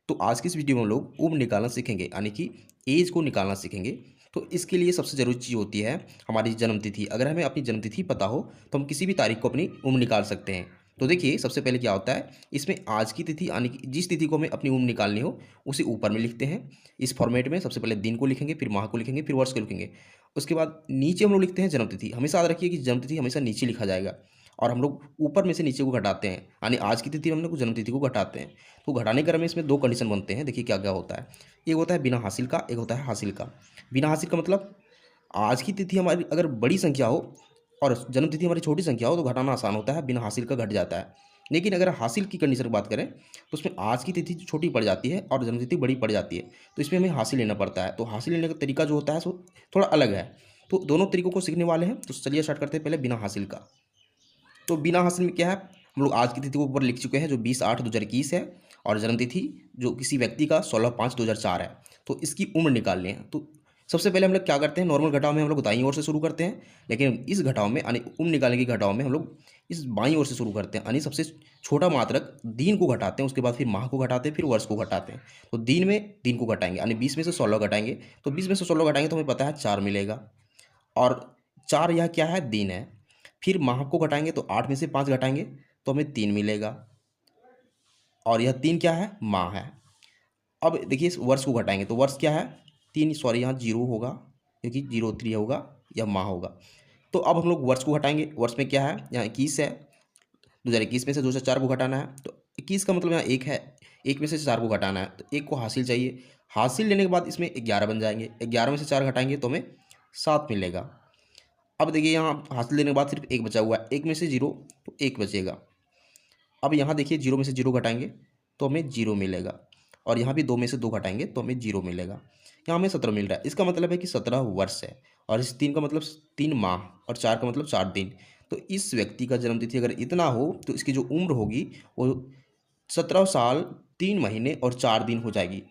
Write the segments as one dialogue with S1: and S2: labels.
S1: तो आज की इस वीडियो में हम लोग उम्र निकालना सीखेंगे, यानी कि एज को निकालना सीखेंगे। तो इसके लिए सबसे ज़रूरी चीज़ होती है हमारी जन्मतिथि। अगर हमें अपनी जन्मतिथि पता हो तो हम किसी भी तारीख को अपनी उम्र निकाल सकते हैं। तो देखिए, सबसे पहले क्या होता है, इसमें आज की तिथि यानी कि जिस तिथि को हमें अपनी उम्र निकालनी हो उसे ऊपर में लिखते हैं। इस फॉर्मेट में सबसे पहले दिन को लिखेंगे, फिर माह को लिखेंगे, फिर वर्ष को लिखेंगे। उसके बाद नीचे हम लोग लिखते हैं जन्मतिथि। हमेशा याद रखिए कि जन्मतिथि हमेशा नीचे लिखा जाएगा और हम लोग ऊपर में से नीचे को घटाते हैं, यानी आज की तिथि हम लोग जन्मतिथि को घटाते हैं। तो घटाने क्रम में इसमें दो कंडीशन बनते हैं। देखिए क्या क्या होता है। एक होता है बिना हासिल का, एक होता है हासिल का। बिना हासिल का मतलब आज की तिथि हमारी अगर बड़ी संख्या हो और जन्मतिथि हमारी छोटी संख्या हो तो घटाना आसान होता है, बिना हासिल का घट जाता है। लेकिन अगर हासिल की कंडीशन की बात करें तो उसमें आज की तिथि छोटी पड़ जाती है और जन्मतिथि बड़ी पड़ जाती है। तो इसमें हमें हासिल लेना पड़ता है। तो हासिल लेने का तरीका जो होता है सो थोड़ा अलग है। तो दोनों तरीकों को सीखने वाले हैं। तो चलिए स्टार्ट करते हैं पहले बिना हासिल का। तो बिना हासिल में क्या है, हम लोग आज की तिथि को ऊपर लिख चुके हैं जो 20/8/2021 है, और जन्मतिथि जो किसी व्यक्ति का 16/5/2004 है। तो इसकी उम्र निकालनी है। तो सबसे पहले हम लोग क्या करते हैं, नॉर्मल घटाव में हम लोग दाईं ओर से शुरू करते हैं, लेकिन इस घटाव में यानी उम्र निकालने की घटाव में हम लोग इस बाईं ओर से शुरू करते हैं, यानी सबसे छोटा मात्रक दिन को घटाते हैं, उसके बाद फिर माह को घटाते हैं, फिर वर्ष को घटाते हैं। तो दिन में दिन को घटाएंगे, यानी 20 में से 16 घटाएंगे। तो 20 में से 16 घटाएंगे तो हमें पता है 4 मिलेगा, और 4 यह क्या है, दिन है। फिर माह को घटाएंगे तो 8 में से 5 घटाएंगे तो हमें 3 मिलेगा, और यह 3 क्या है, माह है। अब देखिए इस वर्ष को घटाएंगे तो वर्ष क्या है, 3, सॉरी यहाँ जीरो होगा क्योंकि 03 होगा, यह माह होगा। तो अब हम लोग वर्ष को घटाएंगे। वर्ष में क्या है, यहाँ 21 है, 2021 में से 2004 को घटाना है। तो 21 का मतलब यहाँ 1 है, 1 में से 4 को घटाना है, तो 1 को हासिल चाहिए। हासिल लेने के बाद इसमें 11 बन जाएंगे, 11 में से 4 घटाएंगे तो हमें 7 मिलेगा। अब देखिए यहाँ हासिल लेने के बाद सिर्फ 1 बचा हुआ है, 1 में से 0 तो 1 बचेगा। अब यहाँ देखिए 0 में से 0 घटाएंगे तो हमें 0 मिलेगा, और यहाँ भी 2 में से 2 घटाएंगे तो हमें 0 मिलेगा। यहाँ हमें 17 मिल रहा है। इसका मतलब है कि 17 वर्ष है, और इस 3 का मतलब 3 माह, और 4 का मतलब 4 दिन। तो इस व्यक्ति का जन्मतिथि अगर इतना हो तो इसकी जो उम्र होगी वो 17 साल 3 महीने और 4 दिन हो जाएगी।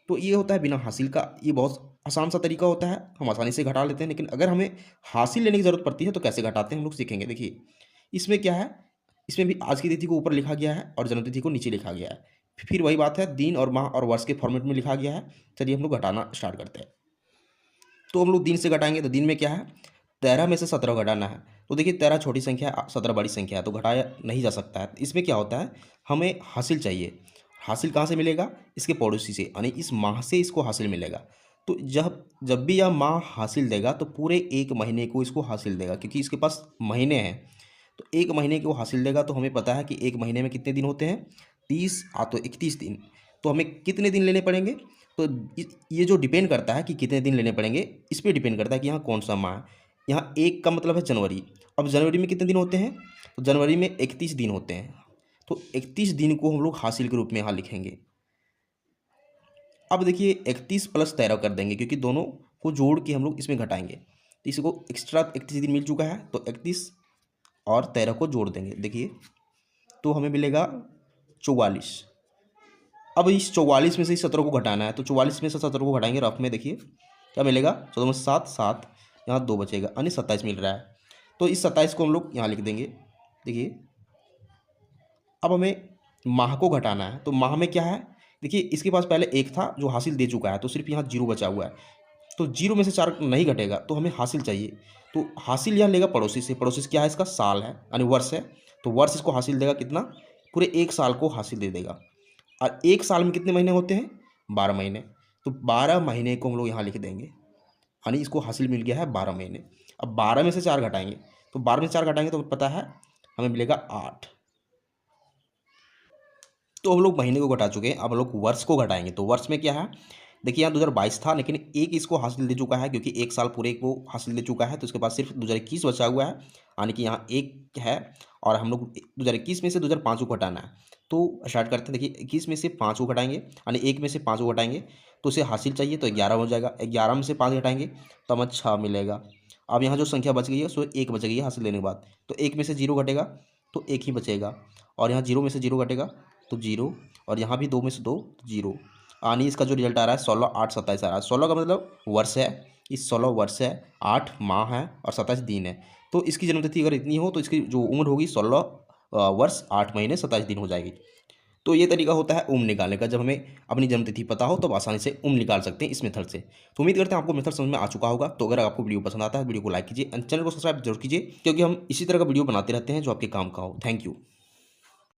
S1: तो ये होता है बिना हासिल का। ये बहुत आसान सा तरीका होता है, हम आसानी से घटा लेते हैं। लेकिन अगर हमें हासिल लेने की ज़रूरत पड़ती है तो कैसे घटाते हैं हम लोग सीखेंगे। देखिए इसमें क्या है, इसमें भी आज की तिथि को ऊपर लिखा गया है और जन्मतिथि को नीचे लिखा गया है। फिर वही बात है, दिन और माह और वर्ष के फॉर्मेट में लिखा गया है। चलिए हम लोग घटाना स्टार्ट करते हैं। तो हम लोग दिन से घटाएंगे तो दिन में क्या है, 13 में से 17 घटाना है। तो देखिए 13 छोटी संख्या है, 17 बड़ी संख्या है, तो घटाया नहीं जा सकता है। इसमें क्या होता है, हमें हासिल चाहिए। हासिल कहाँ से मिलेगा, इसके पड़ोसी से, यानी इस माह से इसको हासिल मिलेगा। तो जब जब भी यह माह हासिल देगा तो पूरे एक महीने को इसको हासिल देगा, क्योंकि इसके पास महीने हैं। तो एक महीने को हासिल देगा। तो हमें पता है कि एक महीने में कितने दिन होते हैं, 30 तो 31 दिन। तो हमें कितने दिन लेने पड़ेंगे, तो ये जो डिपेंड करता है कि कितने दिन लेने पड़ेंगे, इस पर डिपेंड करता है कि यहाँ कौन सा माह है। यहाँ एक का मतलब है जनवरी। अब जनवरी में कितने दिन होते हैं, तो जनवरी में 31 दिन होते हैं। तो 31 दिन को हम लोग हासिल के रूप में यहाँ लिखेंगे। अब देखिए 31 + 13 कर देंगे, क्योंकि दोनों को जोड़ के हम लोग इसमें घटाएंगे। तो इसी को एक्स्ट्रा 31 दिन मिल चुका है, तो 31 और 13 को जोड़ देंगे। देखिए तो हमें मिलेगा 44। अब इस 44 में से इस 17 को घटाना है, तो 44 में से 17 को घटाएंगे रफ में। देखिए क्या मिलेगा, 14 में 7 7, यहाँ 2 बचेगा, यानी 27 मिल रहा है। तो इस 27 को हम लोग यहाँ लिख देंगे। देखिए अब हमें माह को घटाना है। तो माह में क्या है, देखिए इसके पास पहले 1 था जो हासिल दे चुका है, तो सिर्फ यहाँ 0 बचा हुआ है। तो 0 में से 4 नहीं घटेगा, तो हमें हासिल चाहिए। तो हासिल यहाँ लेगा पड़ोसी से। पड़ोसी से क्या है, इसका साल है, यानी वर्ष है। तो वर्ष इसको हासिल देगा कितना, पूरे 1 साल को हासिल दे देगा। और 1 साल में कितने महीने होते हैं, 12 महीने। तो 12 महीने को हम लोग यहाँ लिख देंगे, यानी इसको हासिल मिल गया है 12 महीने। अब 12 में से 4 घटाएंगे, तो 12 में से 4 घटाएंगे तो पता है हमें मिलेगा 8। तो हम लोग महीने को घटा चुके हैं। अब हम लोग वर्ष को घटाएंगे। तो वर्ष में क्या है, देखिए यहाँ 2022 था, लेकिन एक इसको हासिल दे चुका है, क्योंकि 1 साल पूरे को हासिल दे चुका है। तो इसके पास सिर्फ 2021 बचा हुआ है, यानी कि यहाँ 1 है। और हम लोग 2021 में से 2005 को घटाना है। तो स्टार्ट करते हैं। देखिए 21 में से 5 को घटाएंगे, यानी 1 में से 5 को घटाएंगे तो उसे हासिल चाहिए, तो 11 हो जाएगा। 11 में से 5 घटाएंगे तो हमें 6 मिलेगा। अब यहाँ जो संख्या बच गई है सो 1 बच गई है हासिल लेने के बाद। तो 1 में से 0 घटेगा तो 1 ही बचेगा, और यहाँ 0 में से 0 घटेगा तो 0, और यहाँ भी 2 में से 2 0, यानी इसका जो रिजल्ट आ रहा है 16 8 27 आ रहा है। 16 का मतलब वर्ष है, इस 16 वर्ष है, 8 माह है और 27 दिन है। तो इसकी जन्मतिथि अगर इतनी हो तो इसकी जो उम्र होगी 16 वर्ष 8 महीने 27 दिन हो जाएगी। तो ये तरीका होता है उम्र निकालने का। जब हमें अपनी जन्मतिथि पता हो तब आसानी से उम्र निकाल सकते हैं इस मेथड से। तो उम्मीद करते हैं आपको मेथड समझ में आ चुका होगा। तो अगर आपको वीडियो पसंद आता है वीडियो को लाइक कीजिए, चैनल को सब्सक्राइब जरूर कीजिए, क्योंकि हम इसी तरह का वीडियो बनाते रहते हैं जो आपके काम का हो। Thank you.